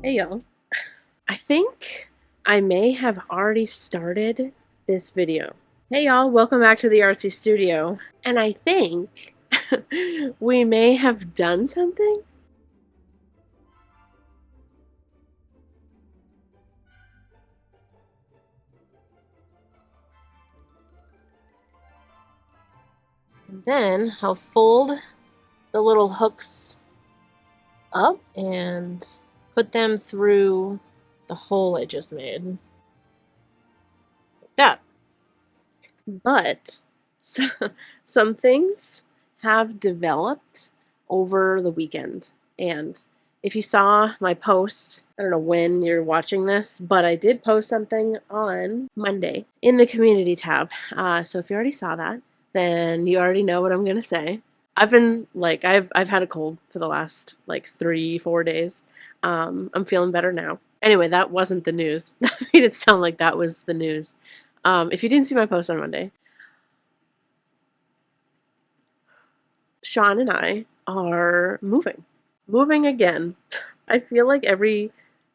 Hey y'all. I think I may have already started this video. Hey y'all, welcome back to the Artsy Studio. And I think we may have done something. And then I'll fold the little hooks up and put them through the hole I just made. Like that. But so, some things have developed over the weekend. And if you saw my post, I don't know when you're watching this, but I did post something on Monday in the community tab. So if you already saw that, then you already know what I'm gonna say. I've been like I've had a cold for the last like 3-4 days. I'm feeling better now. Anyway, that wasn't the news. That made it sound like that was the news. If you didn't see my post on Monday, Sean and I are moving again. I feel like every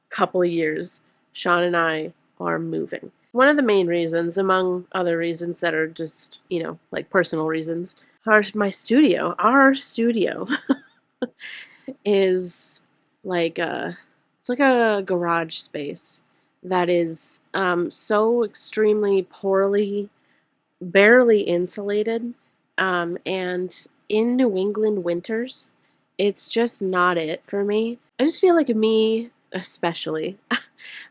couple of years, Sean and I are moving. One of the main reasons, among other reasons that are just, like personal reasons, are my studio. Our studio is like it's like a garage space that is so extremely poorly, barely insulated, and in New England winters, it's just not it for me. I just feel like me, especially,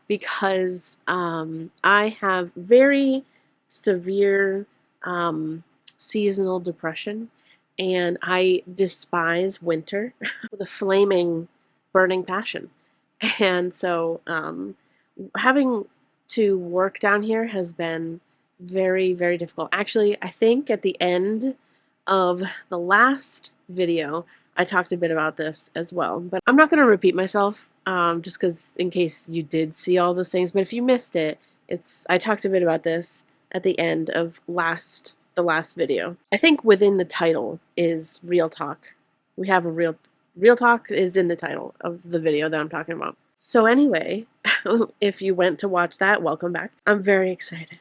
because I have very severe seasonal depression, and I despise winter with a flaming, burning passion. And so, having to work down here has been very, very difficult. Actually, I think at the end of the last video, I talked a bit about this as well, but I'm not going to repeat myself, just because in case you did see all those things. But if you missed it, I talked a bit about this at the end of the last video. I think within the title is real talk. We have a real talk is in the title of the video that I'm talking about. So anyway, if you went to watch that, welcome back. I'm very excited.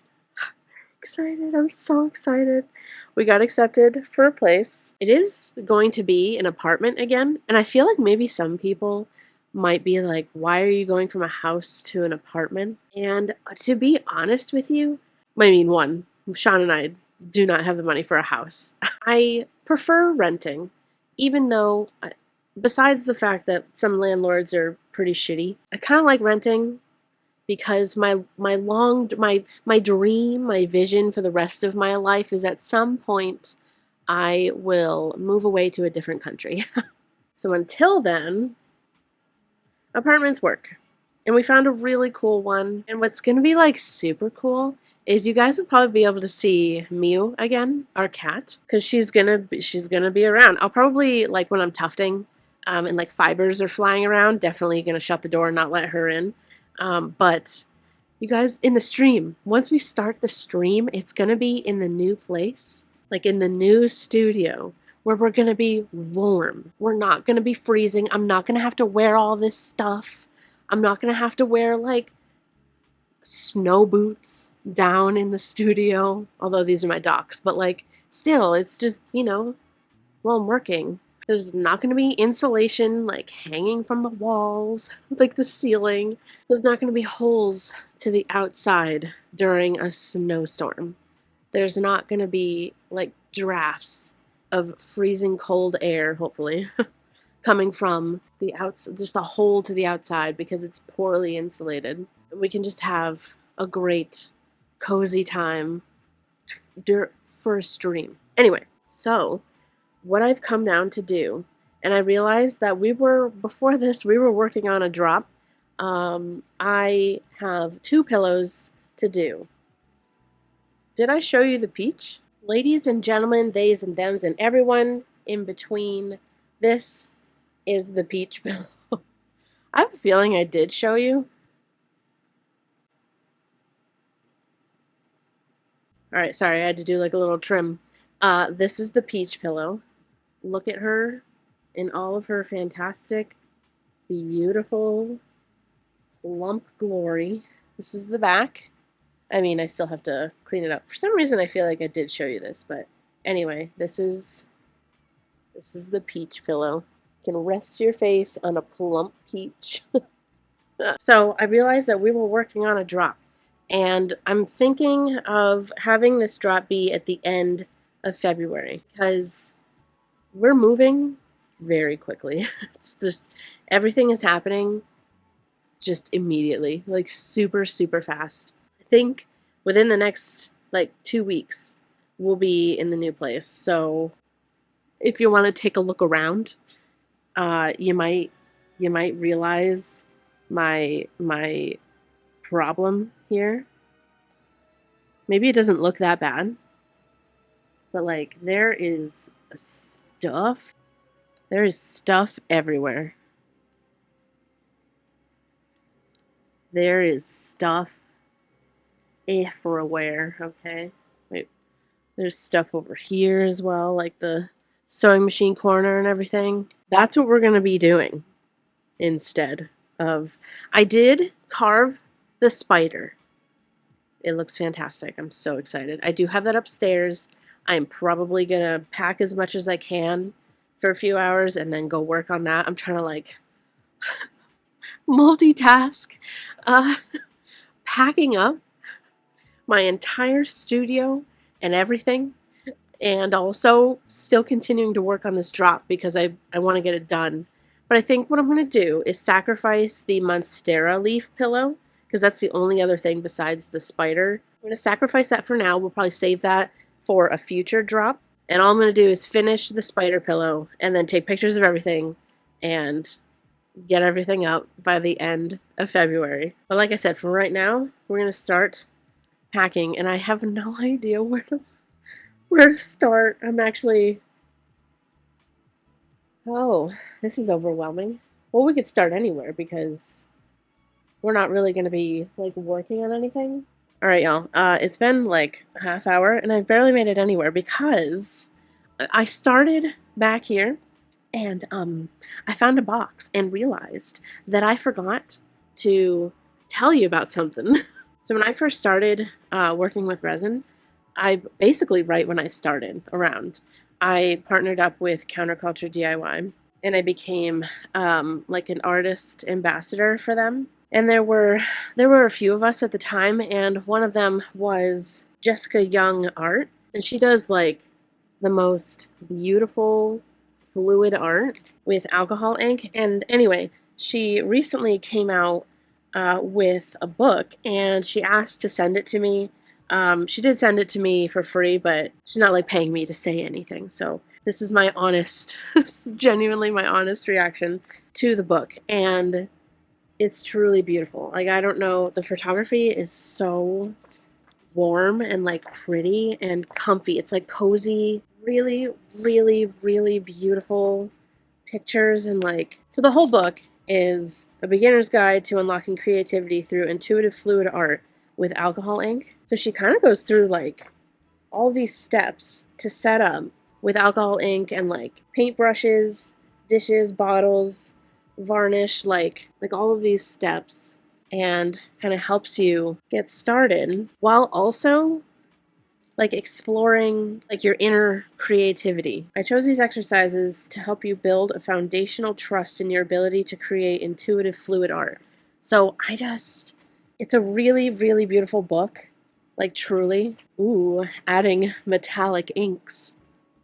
Excited. I'm so excited. We got accepted for a place. It is going to be an apartment again, and I feel like maybe some people might be like, why are you going from a house to an apartment? And to be honest with you, I mean, one, Sean and I do not have the money for a house. I prefer renting, even though, besides the fact that some landlords are pretty shitty, I kind of like renting because my dream, my vision for the rest of my life is at some point I will move away to a different country. So until then, apartments work. And we found a really cool one. And what's going to be like super cool is you guys would probably be able to see Mew again, our cat, because she's gonna be around. I'll probably, like when I'm tufting, and like fibers are flying around, definitely gonna shut the door and not let her in. But you guys, in the stream, once we start the stream, it's gonna be in the new place, like in the new studio, where we're gonna be warm. We're not gonna be freezing. I'm not gonna have to wear all this stuff. I'm not gonna have to wear like snow boots down in the studio, although these are my docks, but like still, it's just, while I'm working. There's not going to be insulation like hanging from the walls, like the ceiling. There's not going to be holes to the outside during a snowstorm. There's not going to be like drafts of freezing cold air, hopefully, coming from the outside, just a hole to the outside because it's poorly insulated. We can just have a great, cozy time for a stream. Anyway, so what I've come down to do, and I realized that before this, we were working on a drop. I have 2 pillows to do. Did I show you the peach? Ladies and gentlemen, theys and thems, and everyone in between, this is the peach pillow. I have a feeling I did show you. Alright, sorry, I had to do like a little trim. This is the peach pillow. Look at her in all of her fantastic, beautiful Plump Glory. This is the back. I mean, I still have to clean it up. For some reason, I feel like I did show you this, but anyway, this is the peach pillow. You can rest your face on a plump peach. So I realized that we were working on a drop, and I'm thinking of having this drop be at the end of February because we're moving very quickly. It's just everything is happening just immediately, like super, super fast. I think within the next like 2 weeks, we'll be in the new place. So if you want to take a look around, you might realize my problem here. Maybe it doesn't look that bad, but like there is stuff. There is stuff everywhere. There is stuff everywhere, okay? Wait, there's stuff over here as well, like the sewing machine corner and everything. That's what we're going to be doing instead of... I did carve the spider. It looks fantastic. I'm so excited. I do have that upstairs. I'm probably going to pack as much as I can for a few hours and then go work on that. I'm trying to like multitask. Packing up my entire studio and everything, and also still continuing to work on this drop because I want to get it done. But I think what I'm going to do is sacrifice the Monstera leaf pillow because that's the only other thing besides the spider. I'm going to sacrifice that for now. We'll probably save that for a future drop. And all I'm going to do is finish the spider pillow and then take pictures of everything and get everything up by the end of February. But like I said, for right now, we're going to start packing, and I have no idea where to start. I'm actually... Oh, this is overwhelming. Well, we could start anywhere because we're not really going to be like working on anything. All right, y'all. It's been like a half hour, and I've barely made it anywhere because I started back here, and I found a box and realized that I forgot to tell you about something. So when I first started working with resin, I basically right when I started around, I partnered up with CounterCultureDIY, and I became like an artist ambassador for them. And there were a few of us at the time, and one of them was Jessica Young Art, and she does like the most beautiful fluid art with alcohol ink. And anyway, she recently came out with a book, and she asked to send it to me. She did send it to me for free, but she's not like paying me to say anything. So this is my honest, this is genuinely my honest reaction to the book. And it's truly beautiful. Like, I don't know, the photography is so warm and like pretty and comfy. It's like cozy, really, really, really beautiful pictures. And like, so the whole book is a beginner's guide to unlocking creativity through intuitive fluid art with alcohol ink. So she kind of goes through like all these steps to set up with alcohol ink and like paintbrushes, dishes, bottles, varnish, like all of these steps, and kind of helps you get started while also like exploring like your inner creativity. I chose these exercises to help you build a foundational trust in your ability to create intuitive fluid art. So it's a really, really beautiful book. Like, truly. Ooh, adding metallic inks.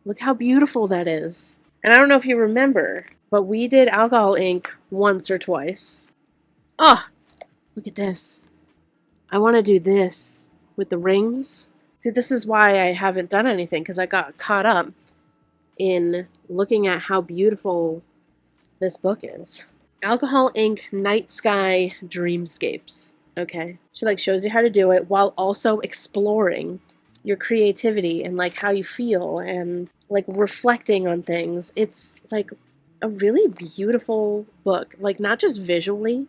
Look how beautiful that is. And I don't know if you remember, but we did alcohol ink once or twice. Oh, look at this. I want to do this with the rings. See, this is why I haven't done anything, because I got caught up in looking at how beautiful this book is. Alcohol ink night sky dreamscapes. Okay. She like shows you how to do it while also exploring your creativity and like how you feel and like reflecting on things. It's like a really beautiful book. Like, not just visually,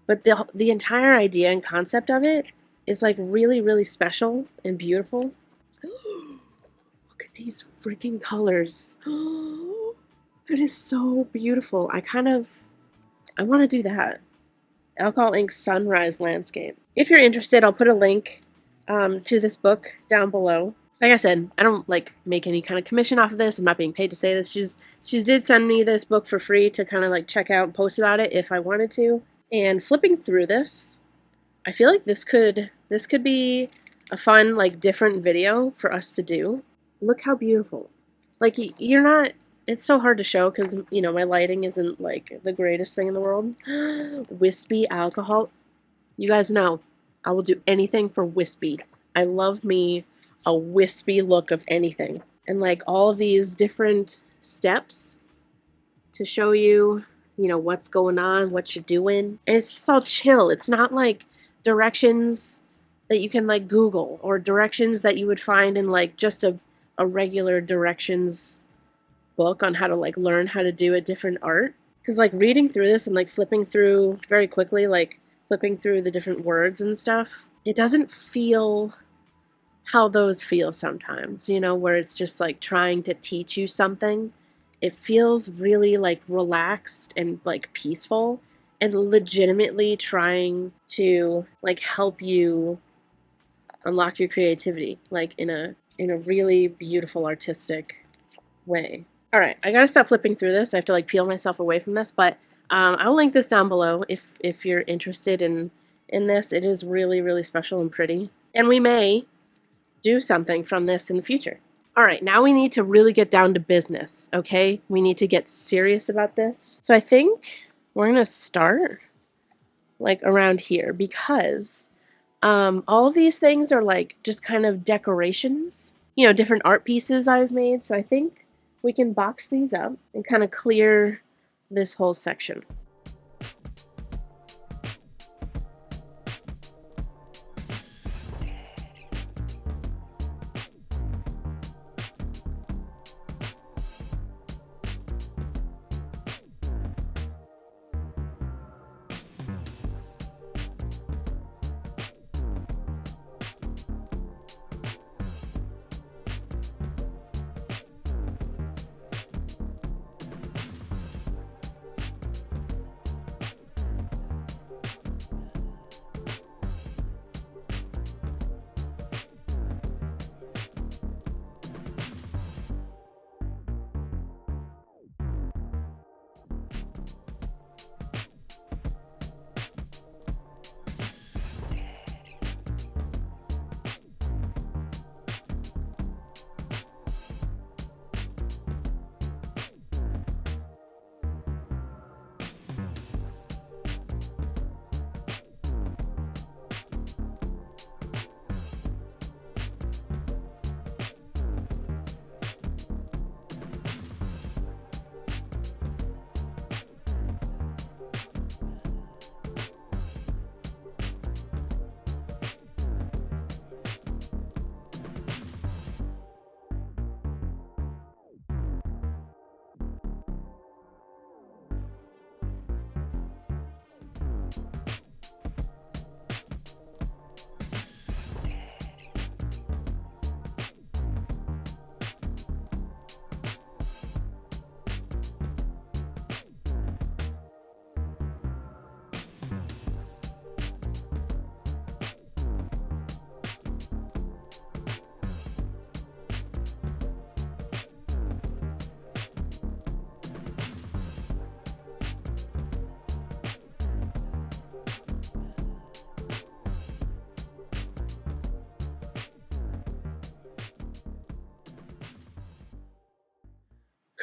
but the entire idea and concept of it is like really, really special and beautiful. Look at these freaking colors. It is so beautiful. I want to do that. Alcohol Ink Sunrise Landscape. If you're interested, I'll put a link to this book down below. Like I said, I don't like make any kind of commission off of this. I'm not being paid to say this. She did send me this book for free to kind of like check out and post about it if I wanted to. And flipping through this, I feel like this could be a fun, like, different video for us to do. Look how beautiful. Like, you're not, it's so hard to show because, you know, my lighting isn't, like, the greatest thing in the world. Wispy alcohol. You guys know, I will do anything for wispy. I love me a wispy look of anything. And, like, all of these different steps to show you, you know, what's going on, what you're doing. And it's just all chill. It's not like directions that you can like Google or directions that you would find in like just a regular directions book on how to like learn how to do a different art. Because like reading through this and like flipping through very quickly, like flipping through the different words and stuff, it doesn't feel how those feel sometimes, you know, where it's just like trying to teach you something. It feels really like relaxed and like peaceful and legitimately trying to like help you unlock your creativity, like in a really beautiful artistic way. All right, I gotta stop flipping through this. I have to like peel myself away from this, but I'll link this down below if you're interested in this. It is really, really special and pretty, and we may do something from this in the future. All right, now we need to really get down to business, okay? We need to get serious about this. So I think we're gonna start like around here because all of these things are like just kind of decorations, you know, different art pieces I've made. So I think we can box these up and kind of clear this whole section.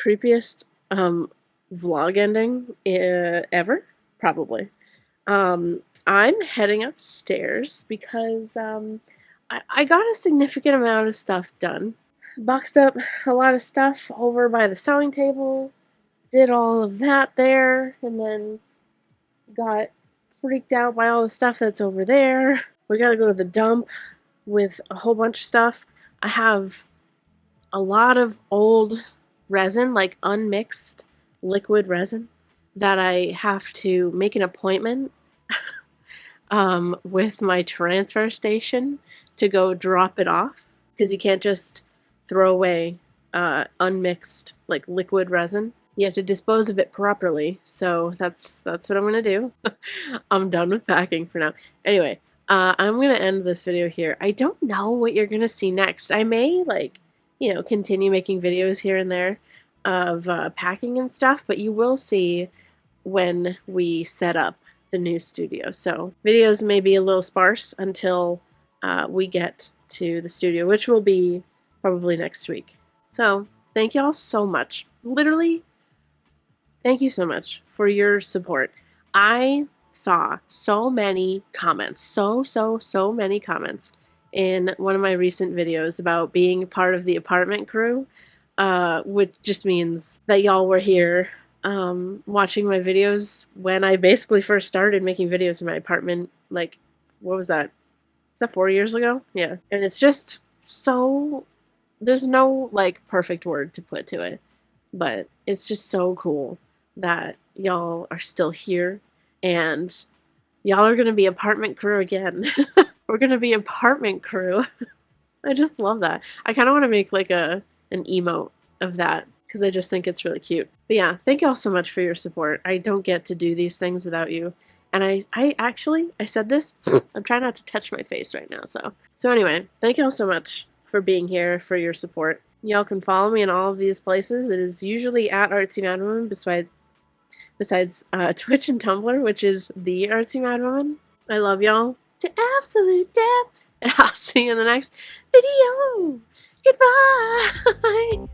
Creepiest vlog ending ever, probably. I'm heading upstairs because I got a significant amount of stuff done. Boxed up a lot of stuff over by the sewing table, did all of that there, and then got freaked out by all the stuff that's over there. We gotta go to the dump with a whole bunch of stuff. I have a lot of old resin, like unmixed liquid resin, that I have to make an appointment with my transfer station to go drop it off, because you can't just throw away unmixed like liquid resin. You have to dispose of it properly. So that's what I'm gonna do. I'm done with packing for now. Anyway, I'm gonna end this video here. I don't know what you're gonna see next. I may continue making videos here and there of packing and stuff, but you will see when we set up the new studio. So videos may be a little sparse until we get to the studio, which will be probably next week. So thank y'all so much. Literally, thank you so much for your support. I saw so many comments, so many comments in one of my recent videos about being part of the apartment crew, which just means that y'all were here watching my videos when I basically first started making videos in my apartment. Like, what was that? Was that 4 years ago? Yeah. And it's just so, there's no like perfect word to put to it, but it's just so cool that y'all are still here and y'all are gonna be apartment crew again. We're gonna be apartment crew. I just love that. I kind of want to make like an emote of that because I just think it's really cute. But yeah, thank y'all so much for your support. I don't get to do these things without you. And I actually, I said this, I'm trying not to touch my face right now. So anyway, thank y'all so much for being here, for your support. Y'all can follow me in all of these places. It is usually at Artsymadwoman, besides Twitch and Tumblr, which is the Artsymadwoman. I love y'all to absolute death, and I'll see you in the next video. Goodbye.